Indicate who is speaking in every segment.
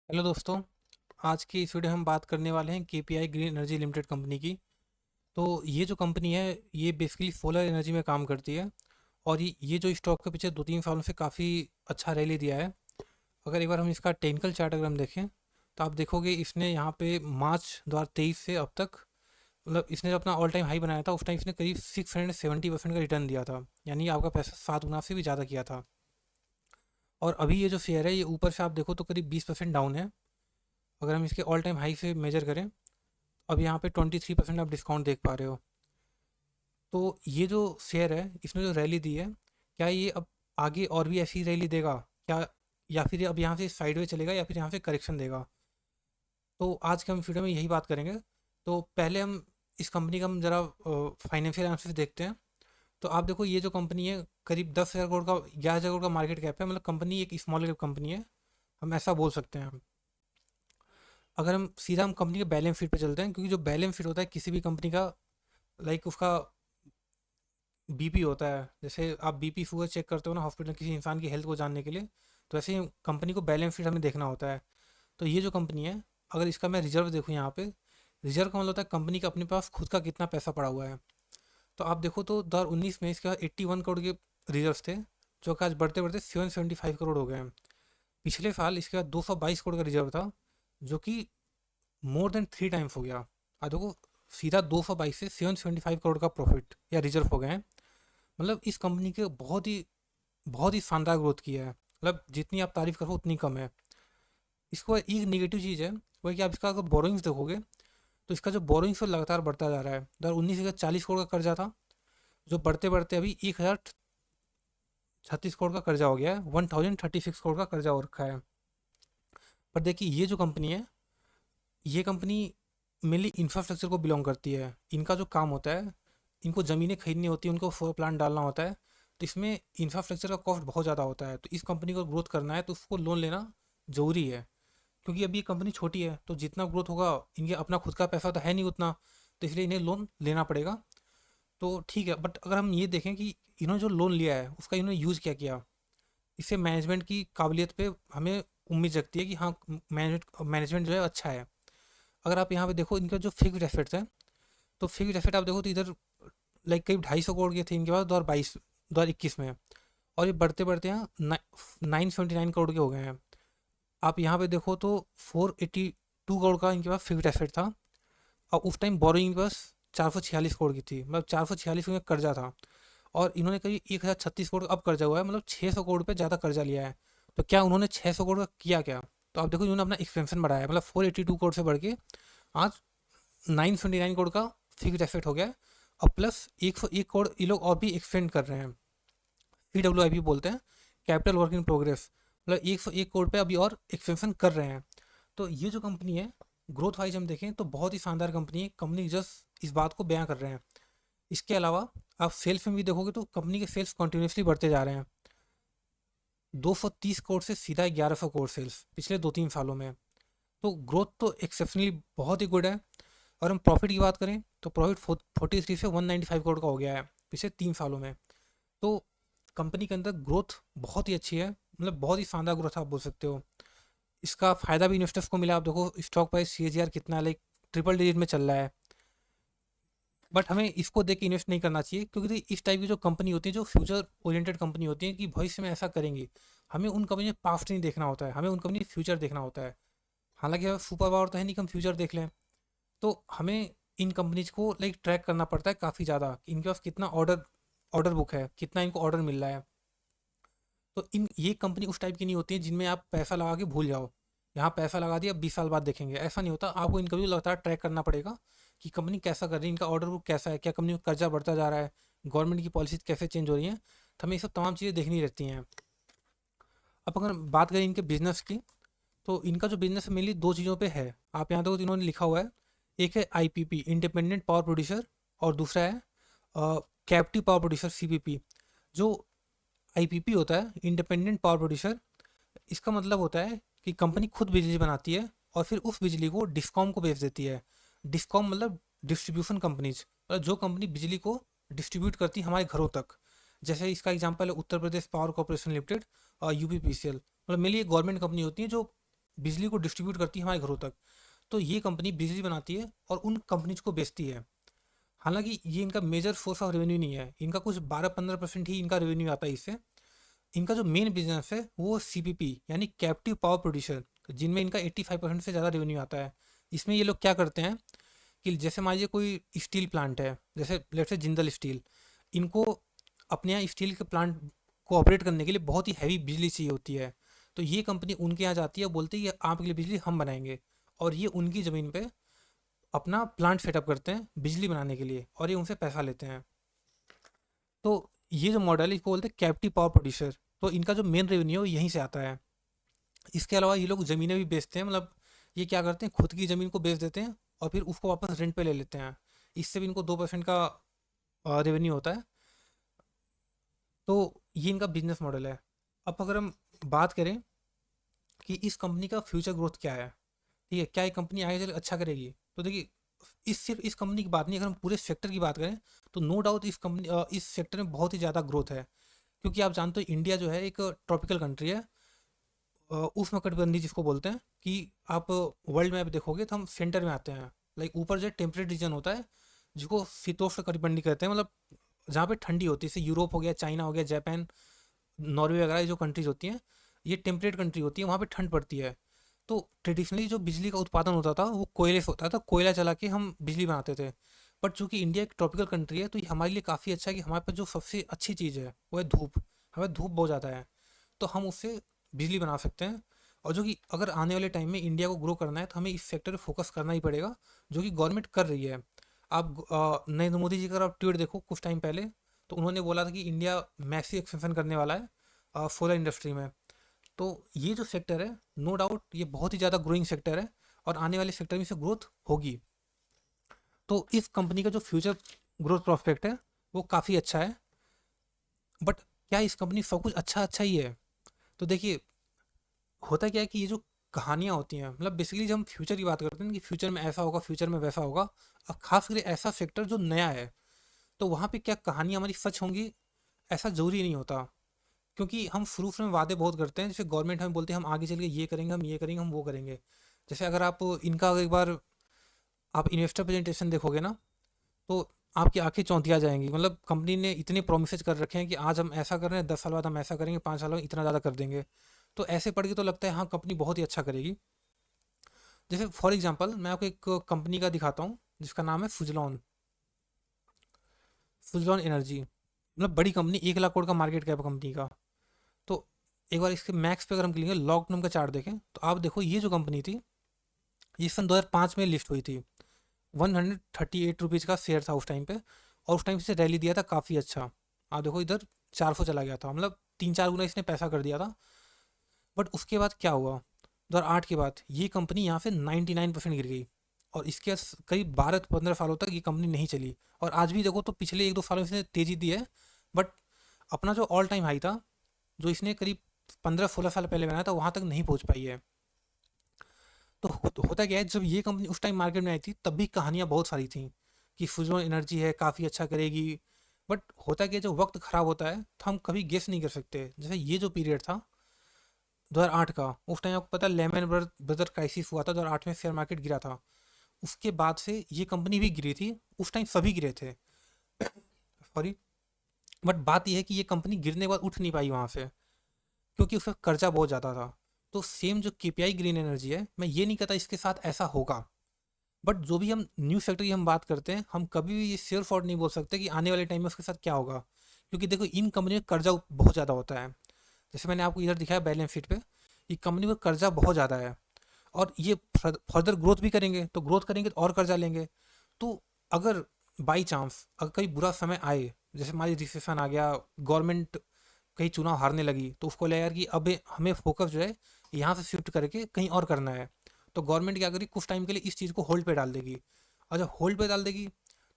Speaker 1: Hello दोस्तों। आज की इस वीडियो में हम बात करने वाले हैं KPI green energy limited company की। तो ये जो कंपनी है ये बेसिकली सोलर एनर्जी में काम करती है। और ये जो स्टॉक के पीछे 2-3 सालों से काफ़ी अच्छा रैली दिया है। अगर एक बार हम इसका टेक्निकल चार्ट अगर हम देखें तो आप देखोगे इसने यहाँ पे मार्च 2023 से अब तक मतलब इसने जो अपना ऑल टाइम हाई बनाया था उस टाइम इसने करीब 670% का रिटर्न दिया था, यानी आपका पैसा 7 गुना से भी ज़्यादा किया था। और अभी ये जो शेयर है ये ऊपर से आप देखो तो करीब 20% डाउन है। अगर हम इसके ऑल टाइम हाई से मेजर करें, अब यहाँ पे 23% आप डिस्काउंट देख पा रहे हो। तो ये जो शेयर है इसने जो रैली दी है, क्या ये अब आगे और भी ऐसी रैली देगा क्या, या फिर ये अब यहाँ से साइडवे चलेगा या फिर यहाँ से करेक्शन देगा? तो आज के हम वीडियो में यही बात करेंगे। तो पहले हम इस कंपनी का हम जरा फाइनेंशियल एनालिसिस देखते हैं। तो आप देखो ये जो कंपनी है करीब 10,000 करोड़ का 11,000 करोड़ का मार्केट कैप है, मतलब कंपनी एक स्मॉल कैप कंपनी है, हम ऐसा बोल सकते हैं। अगर हम सीधा हम कंपनी के बैलेंस शीट पे चलते हैं, क्योंकि जो बैलेंस शीट होता है किसी भी कंपनी का, लाइक उसका बीपी होता है। जैसे आप बीपी शुगर चेक करते हो ना हॉस्पिटल में किसी इंसान की हेल्थ को जानने के लिए, तो ऐसे ही कंपनी को बैलेंस शीट हमें देखना होता है। तो ये जो कंपनी है, अगर इसका मैं रिजर्व देखूँ यहाँ पे, रिजर्व का मतलब होता है कंपनी का अपने पास खुद का कितना पैसा पड़ा हुआ है। तो आप देखो तो 2019 में इसके पास 81 करोड़ के रिजर्व थे, जो कि आज बढ़ते बढ़ते 775 करोड़ हो गए हैं। पिछले साल इसके बाद 222 करोड़ का रिजर्व था, जो कि मोर देन 3 टाइम्स हो गया। आज देखो सीधा 222 से 775 करोड़ का प्रॉफिट या रिजर्व हो गए हैं। मतलब इस कंपनी के बहुत ही शानदार ग्रोथ किया है, मतलब जितनी आप तारीफ करो उतनी कम है। इसको एक निगेटिव चीज़ है वो है कि आप इसका अगर बोरोइंग्स देखोगे तो इसका जो बोरोइंग्स है लगातार बढ़ता जा रहा है। 2019 का 40 करोड़ का कर्जा था, जो बढ़ते बढ़ते अभी 1,036 करोड़ का कर्जा हो गया है, 1,036 करोड़ का कर्जा हो रखा है। पर देखिए ये जो कंपनी है, ये कंपनी मेनली इंफ्रास्ट्रक्चर को बिलोंग करती है। इनका जो काम होता है, इनको ज़मीनें खरीदनी होती है, उनको सोलर प्लांट डालना होता है। तो इसमें इंफ्रास्ट्रक्चर का कॉस्ट बहुत ज़्यादा होता है। तो इस कंपनी को ग्रोथ करना है तो उसको लोन लेना ज़रूरी है, क्योंकि अभी ये कंपनी छोटी है तो जितना ग्रोथ होगा, इनके अपना खुद का पैसा तो है नहीं उतना, तो इसलिए इन्हें लोन लेना पड़ेगा। तो ठीक है, बट अगर हम ये देखें कि इन्होंने जो लोन लिया है उसका इन्होंने यूज़ क्या किया, इससे मैनेजमेंट की काबिलियत पे हमें उम्मीद जगती है कि हाँ, मैनेजमेंट मैनेजमेंट जो है अच्छा है। अगर आप यहाँ पे देखो इनका जो फिक्स्ड एसेट्स है, तो फिक्स्ड एसेट आप देखो तो इधर लाइक करीब 250 करोड़ के थे इनके पास 2021 में, और ये बढ़ते बढ़ते यहाँ 979 करोड़ के हो गए हैं। आप यहाँ पे देखो तो 482 करोड़ का इनके पास फिक्स्ड एसेट था, और उस टाइम बोरोइंग इनके पास 446 करोड़ की थी, मतलब 446 में कर्जा था। और इन्होंने करीब 1,036 करोड़ अब कर्जा हुआ है, मतलब 600 करोड़ पे ज़्यादा कर्जा लिया है। तो क्या उन्होंने 600 करोड़ का किया क्या? तो आप देखो इन्होंने अपना एक्सपेंशन बढ़ाया है, मतलब 482 करोड़ से बढ़ के आज 929 करोड़ का फिक्स्ड एसेट हो गया है। और प्लस 101 करोड़ ये लोग और भी एक्सपेंड कर रहे हैं, CWIP बोलते हैं, कैपिटल वर्क इन प्रोग्रेस। मतलब 101 करोड़ पे अभी और एक्सपेंशन कर रहे हैं। तो ये जो कंपनी है, ग्रोथ वाइज हम देखें तो बहुत ही शानदार कंपनी है। कंपनी जस्ट इस बात को बयां कर रहे हैं। इसके अलावा आप सेल्स में भी देखोगे तो कंपनी के सेल्स कंटिन्यूसली बढ़ते जा रहे हैं। 230 करोड़ से सीधा 1,100 करोड़ सेल्स पिछले 2-3 सालों में। तो ग्रोथ तो एक्सेप्शनली बहुत ही गुड है। और हम प्रॉफिट की बात करें तो प्रॉफिट 43 से 195 करोड़ का हो गया है पिछले 3 सालों में। तो कंपनी के अंदर ग्रोथ बहुत ही अच्छी है, मतलब बहुत ही शानदार ग्रोथ आप बोल सकते हो। इसका फ़ायदा भी इन्वेस्टर्स को मिला। आप देखो स्टॉक प्राइस CAGR कितना, लाइक ट्रिपल डिजिट में चल रहा है। बट हमें इसको देख के इन्वेस्ट नहीं करना चाहिए, क्योंकि इस टाइप की जो कंपनी होती है जो फ्यूचर ओरिएंटेड कंपनी होती है कि भविष्य में ऐसा करेंगी, हमें उन कंपनी में पास्ट नहीं देखना होता है, हमें उन कंपनी फ्यूचर देखना होता है। हालांकि सुपर पावर तो है नहीं कि हम फ्यूचर देख लें। तो हमें इन कंपनीज को लाइक ट्रैक करना पड़ता है काफ़ी ज़्यादा कि इनके पास कितना ऑर्डर ऑर्डर बुक है, कितना इनको ऑर्डर मिल रहा है। तो इन ये कंपनी उस टाइप की नहीं होती है जिनमें आप पैसा लगा के भूल जाओ, यहाँ पैसा लगा दिया 20 साल बाद देखेंगे, ऐसा नहीं होता। आपको इन कंपनी को लगातार ट्रैक करना पड़ेगा कि कंपनी कैसा कर रही है, इनका ऑर्डर बुक कैसा है, क्या कंपनी का कर्जा बढ़ता जा रहा है, गवर्नमेंट की पॉलिसीज कैसे चेंज हो रही हैं। तो हमें ये सब तमाम चीज़ें देखनी रहती हैं। अब अगर बात करें इनके बिजनेस की, तो इनका जो बिजनेस मेनली दो चीज़ों पे है। आप यहाँ देखो तो इन्होंने लिखा हुआ है, एक है IPP इंडिपेंडेंट पावर प्रोड्यूसर, और दूसरा है कैप्टिव पावर प्रोड्यूसर CPP। जो IPP होता है इंडिपेंडेंट पावर प्रोड्यूसर, इसका मतलब होता है कि कंपनी खुद बिजली बनाती है और फिर उस बिजली को डिस्कॉम को बेच देती है। डिस्कॉम मतलब डिस्ट्रीब्यूशन कंपनीज, मतलब जो कंपनी बिजली को डिस्ट्रीब्यूट करती है हमारे घरों तक। जैसे इसका एग्जांपल है Uttar Pradesh power corporation limited और UPPCL। मतलब मेनली ये गवर्नमेंट कंपनी होती है जो बिजली को डिस्ट्रीब्यूट करती है हमारे घरों तक। तो ये कंपनी बिजली बनाती है और उन कंपनीज को बेचती है। हालांकि ये इनका मेजर सोर्स ऑफ रेवेन्यू नहीं है, इनका कुछ 12-15% ही इनका रेवेन्यू आता है इससे। इनका जो मेन बिजनेस है वो सीपीपी यानी कैप्टिव पावर प्रोड्यूसर, जिनमें इनका 85% से ज़्यादा रेवेन्यू आता है। इसमें ये लोग क्या करते हैं कि जैसे मान लीजिए कोई स्टील प्लांट है, जैसे लेट्स से जिंदल स्टील, इनको अपने यहाँ स्टील के प्लांट को ऑपरेट करने के लिए बहुत ही हैवी बिजली चाहिए होती है। तो ये कंपनी उनके यहाँ जाती है, बोलती है कि आपके लिए बिजली हम बनाएंगे, और ये उनकी ज़मीन पे अपना प्लांट सेटअप करते हैं बिजली बनाने के लिए, और ये उनसे पैसा लेते हैं। तो ये जो मॉडल है इसको बोलते हैं कैप्टिव पावर प्रोड्यूसर। तो इनका जो मेन रेवेन्यू है वो यहीं से आता है। इसके अलावा ये लोग ज़मीनें भी बेचते हैं, मतलब ये क्या करते हैं, खुद की ज़मीन को बेच देते हैं और फिर उसको वापस रेंट पे ले लेते हैं। इससे भी इनको 2% का रेवेन्यू होता है। तो ये इनका बिजनेस मॉडल है। अब अगर हम बात करें कि इस कंपनी का फ्यूचर ग्रोथ क्या है, ठीक है, क्या ये कंपनी आगे चल अच्छा करेगी, तो देखिए, इस सिर्फ इस कंपनी की बात नहीं, अगर हम पूरे सेक्टर की बात करें तो नो डाउट इस सेक्टर में बहुत ही ज़्यादा ग्रोथ है। क्योंकि आप जानते हो इंडिया जो है एक ट्रॉपिकल कंट्री है, उष्णकटिबंधीय जिसको बोलते हैं, कि आप वर्ल्ड मैप देखोगे तो हम सेंटर में आते हैं। लाइक ऊपर जो टेम्परेट रीजन होता है जिसको शीतोष्ण कटिबंधी कहते हैं, मतलब जहाँ पे ठंडी होती है, जैसे यूरोप हो गया, चाइना हो गया, जापान, नॉर्वे वगैरह, ये जो कंट्रीज होती हैं ये टेम्परेट कंट्री होती है, वहाँ पे ठंड पड़ती है। तो ट्रेडिशनली जो बिजली का उत्पादन होता था वो कोयले से होता था, कोयला चला के हम बिजली बनाते थे। बट चूंकि इंडिया एक ट्रॉपिकल कंट्री है तो ये हमारे लिए काफ़ी अच्छा है कि हमारे पास जो सबसे अच्छी चीज़ है वो है धूप। हमें धूप बहुत ज़्यादा है, तो हम उससे बिजली बना सकते हैं। और जो कि अगर आने वाले टाइम में इंडिया को ग्रो करना है तो हमें इस सेक्टर पे फोकस करना ही पड़ेगा, जो कि गवर्नमेंट कर रही है। आप नरेंद्र मोदी जी का आप ट्वीट देखो कुछ टाइम पहले, तो उन्होंने बोला था कि इंडिया मैसिव एक्सपेंशन करने वाला है सोलर इंडस्ट्री में। तो ये जो सेक्टर है, नो डाउट ये बहुत ही ज़्यादा ग्रोइंग सेक्टर है, और आने वाले सेक्टर में इसे ग्रोथ होगी। तो इस कंपनी का जो फ्यूचर ग्रोथ प्रोस्पेक्ट है वो काफ़ी अच्छा है। बट क्या इस कंपनी सब कुछ अच्छा अच्छा ही है? तो देखिए, होता क्या है कि ये जो कहानियाँ होती हैं, मतलब बेसिकली जब हम फ्यूचर की बात करते हैं कि फ्यूचर में ऐसा होगा, फ्यूचर में वैसा होगा, और खास करके ऐसा सेक्टर जो नया है, तो वहाँ पे क्या कहानियाँ हमारी सच होंगी, ऐसा ज़रूरी नहीं होता। क्योंकि हम शुरू में वादे बहुत करते हैं, जैसे गवर्नमेंट हमें बोलते हैं हम आगे चल के ये करेंगे, हम ये करेंगे, हम वो करेंगे। जैसे अगर आप इनका एक बार आप इन्वेस्टर प्रेजेंटेशन देखोगे ना, तो आपकी आंखें चौंधिया जाएंगी। मतलब कंपनी ने इतने प्रोमिस कर रखे हैं कि आज हम ऐसा कर रहे हैं, 10 साल बाद हम ऐसा करेंगे, 5 साल बाद इतना ज़्यादा कर देंगे। तो ऐसे पढ़ के तो लगता है हाँ कंपनी बहुत ही अच्छा करेगी। जैसे फॉर एग्जांपल मैं आपको एक कंपनी का दिखाता हूँ जिसका नाम है फुजलॉन। फुजलॉन एनर्जी, मतलब बड़ी कंपनी, 1 लाख करोड़ का मार्केट कैप कंपनी का। तो एक बार इसके मैक्स पे अगर हम क्लिक लॉन्ग टर्म का चार्ट देखें तो आप देखो ये जो कंपनी थी ये सन 2005 में लिस्ट हुई थी। 138 रुपीज़ का शेयर था उस टाइम पे, और उस टाइम से रैली दिया था काफ़ी अच्छा। आप देखो इधर 400 चला गया था, मतलब 3-4 गुना इसने पैसा कर दिया था। बट उसके बाद क्या हुआ, 2008 के बाद ये कंपनी यहाँ से 99% गिर गई, और इसके करीब 12-15 सालों तक ये कंपनी नहीं चली। और आज भी देखो तो पिछले 1-2 सालों से तेज़ी दी है, बट अपना जो ऑल टाइम हाई था, जो इसने करीब 15-16 साल पहले बनाया था, वहाँ तक नहीं पहुँच पाई है। तो होता क्या है, जब ये कंपनी उस टाइम मार्केट में आई थी तब भी कहानियाँ बहुत सारी थी कि फुजलोन एनर्जी है काफ़ी अच्छा करेगी। बट होता क्या है, जब वक्त ख़राब होता है तो हम कभी गेस नहीं कर सकते। जैसे ये जो पीरियड था 2008 का, उस टाइम आपको पता है लेमन ब्रदर क्राइसिस हुआ था, 2008 में शेयर मार्केट गिरा था। उसके बाद से ये कंपनी भी गिरी थी, उस टाइम सभी गिरे थे, सॉरी। बट बात यह है कि ये कंपनी गिरने के बाद उठ नहीं पाई वहाँ से, क्योंकि उसका कर्जा बहुत ज़्यादा था। तो सेम जो केपीआई ग्रीन एनर्जी है, मैं ये नहीं कहता इसके साथ ऐसा होगा, बट जो भी हम न्यू सेक्टर की हम बात करते हैं, हम कभी भी ये श्योर फॉर नहीं बोल सकते कि आने वाले टाइम में उसके साथ क्या होगा। क्योंकि देखो इन कंपनी में कर्जा बहुत ज़्यादा होता है। जैसे मैंने आपको इधर दिखाया बैलेंस शीट पे, ये कंपनी में कर्जा बहुत ज़्यादा है, और ये फर्दर ग्रोथ भी करेंगे, तो ग्रोथ करेंगे तो और कर्जा लेंगे। तो अगर बाई चांस अगर कहीं बुरा समय आए, जैसे हमारी रिसेशन आ गया, गवर्नमेंट कहीं चुनाव हारने लगी, तो उसको लगा यार कि अब हमें फोकस जो है यहाँ से शिफ्ट करके कहीं और करना है, तो गवर्नमेंट क्या करेगी, कुछ टाइम के लिए इस चीज़ को होल्ड पे डाल देगी। और जब होल्ड पे डाल देगी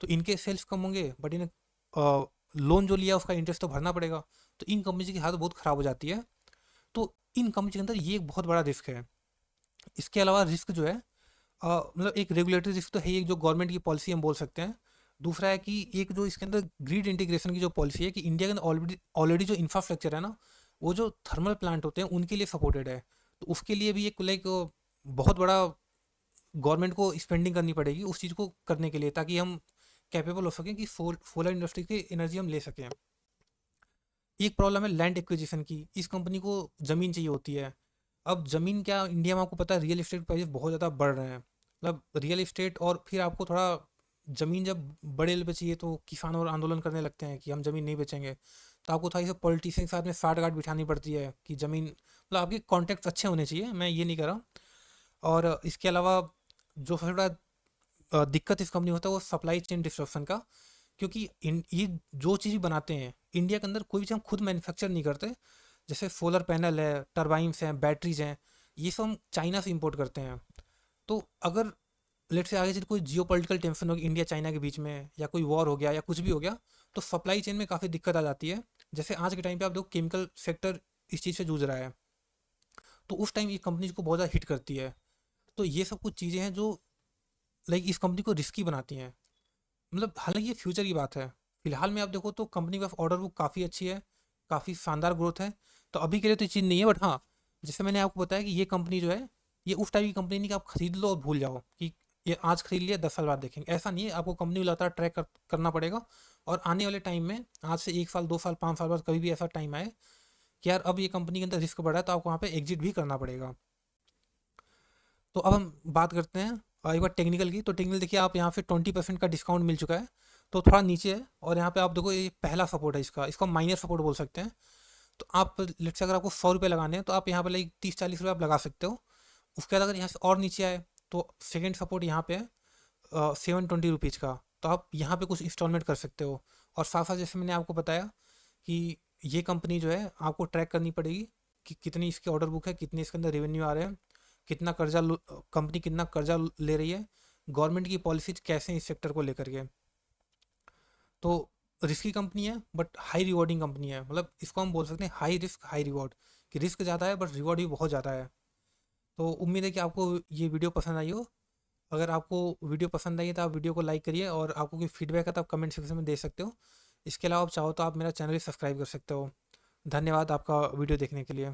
Speaker 1: तो इनके सेल्स कम होंगे, बट इन्हें लोन जो लिया उसका इंटरेस्ट तो भरना पड़ेगा। तो इन कंपनी की हालत बहुत ख़राब हो जाती है। तो इन कंपनी के अंदर ये एक बहुत बड़ा रिस्क है। इसके अलावा रिस्क जो है, मतलब एक रेगुलेटरी रिस्क तो है ही, एक जो गवर्नमेंट की पॉलिसी हम बोल सकते हैं। दूसरा है कि एक जो इसके अंदर ग्रिड इंटीग्रेशन की जो पॉलिसी है, कि इंडिया के अंदर ऑलरेडी ऑलरेडी जो इंफ्रास्ट्रक्चर है ना, वो जो थर्मल प्लांट होते हैं उनके लिए सपोर्टेड है। तो उसके लिए भी एक लाइक बहुत बड़ा गवर्नमेंट को स्पेंडिंग करनी पड़ेगी उस चीज़ को करने के लिए, ताकि हम कैपेबल हो सकें कि सोलर इंडस्ट्री की एनर्जी हम ले सकें। एक प्रॉब्लम है लैंड एक्विजिशन की। इस कंपनी को ज़मीन चाहिए होती है। अब ज़मीन क्या, इंडिया में आपको पता है रियल एस्टेट प्राइस बहुत ज़्यादा बढ़ रहे हैं। मतलब रियल एस्टेट, और फिर आपको थोड़ा ज़मीन जब बड़े लेवल पे चाहिए तो किसान और आंदोलन करने लगते हैं कि हम ज़मीन नहीं बेचेंगे। तो आपको थोड़ा सा पॉलिटिशियन के साथ में साठ गांठ बिठानी पड़ती है कि ज़मीन, मतलब आपके कॉन्टैक्ट्स अच्छे होने चाहिए, मैं ये नहीं कह रहा। और इसके अलावा जो सबसे बड़ा दिक्कत इस कंपनी में होता है वो सप्लाई चेन डिस्ट्रप्शन का। क्योंकि ये जो चीज़ बनाते हैं इंडिया के अंदर कोई चीज़ हम खुद मैन्युफैक्चर नहीं करते। जैसे सोलर पैनल है, टरबाइन्स हैं, बैटरीज हैं, ये सब हम चाइना से इंपोर्ट करते हैं। तो अगर लेट से आगे चल कोई जियो पोलिटिकल टेंशन होगी इंडिया चाइना के बीच में, या कोई वॉर हो गया या कुछ भी हो गया, तो सप्लाई चेन में काफ़ी दिक्कत आ जाती है। जैसे आज के टाइम पे आप देखो केमिकल सेक्टर इस चीज़ से जूझ रहा है, तो उस टाइम ये कंपनीज को बहुत ज़्यादा हिट करती है। तो ये सब कुछ चीज़ें हैं जो लाइक इस कंपनी को रिस्की बनाती हैं। मतलब हालांकि ये फ्यूचर की बात है। फिलहाल में आप देखो तो कंपनी का ऑर्डर बुक काफ़ी अच्छी है, काफ़ी शानदार ग्रोथ है। तो अभी के लिए तो ये चीज़ नहीं है, बट हाँ, जैसे मैंने आपको बताया कि ये कंपनी जो है, ये उस टाइप की कंपनी नहीं कि आप खरीद लो और भूल जाओ कि ये आज खरीद लिया 10 साल बाद देखेंगे, ऐसा नहीं है। आपको कंपनी को लगातार करना पड़ेगा। और आने वाले टाइम में आज से 1 साल 2 साल 5 साल बाद कभी भी ऐसा टाइम आए कि यार अब ये कंपनी के अंदर रिस्क बढ़ा है, तो आपको वहाँ पे एग्जिट भी करना पड़ेगा। तो अब हम बात करते हैं एक बार टेक्निकल की। तो टेक्निकल देखिए, आप यहाँ पे 20% का डिस्काउंट मिल चुका है, तो थोड़ा नीचे है। और यहाँ पे आप देखो ये पहला सपोर्ट है इसका, इसको माइनर सपोर्ट बोल सकते हैं। तो आप लेट से अगर आपको 100 रुपये लगाने हैं तो आप यहाँ पे लाइक 30-40 रुपये आप लगा सकते हो। उसके बाद अगर यहाँ से और नीचे आए तो सेकेंड सपोर्ट यहाँ पे है 720 रुपीज़ का। तो आप यहाँ पे कुछ इंस्टॉलमेंट कर सकते हो। और साथ साथ जैसे मैंने आपको बताया कि ये कंपनी जो है आपको ट्रैक करनी पड़ेगी कि कितनी इसकी ऑर्डर बुक है, कितने इसके अंदर रेवेन्यू आ रहे हैं, कितना कंपनी कितना कर्जा ले रही है, गवर्नमेंट की पॉलिसीज कैसे हैं इस सेक्टर को लेकर के। तो रिस्की कंपनी है बट हाई रिवॉर्डिंग कंपनी है। मतलब इसको हम बोल सकते हैं हाई रिस्क हाई रिवॉर्ड, कि रिस्क ज़्यादा है बट रिवॉर्ड भी बहुत ज़्यादा है। तो उम्मीद है कि आपको ये वीडियो पसंद आई हो। अगर आपको वीडियो पसंद आई है तो आप वीडियो को लाइक करिए, और आपको कोई फीडबैक है तो आप कमेंट सेक्शन में दे सकते हो। इसके अलावा आप चाहो तो आप मेरा चैनल भी सब्सक्राइब कर सकते हो। धन्यवाद आपका वीडियो देखने के लिए।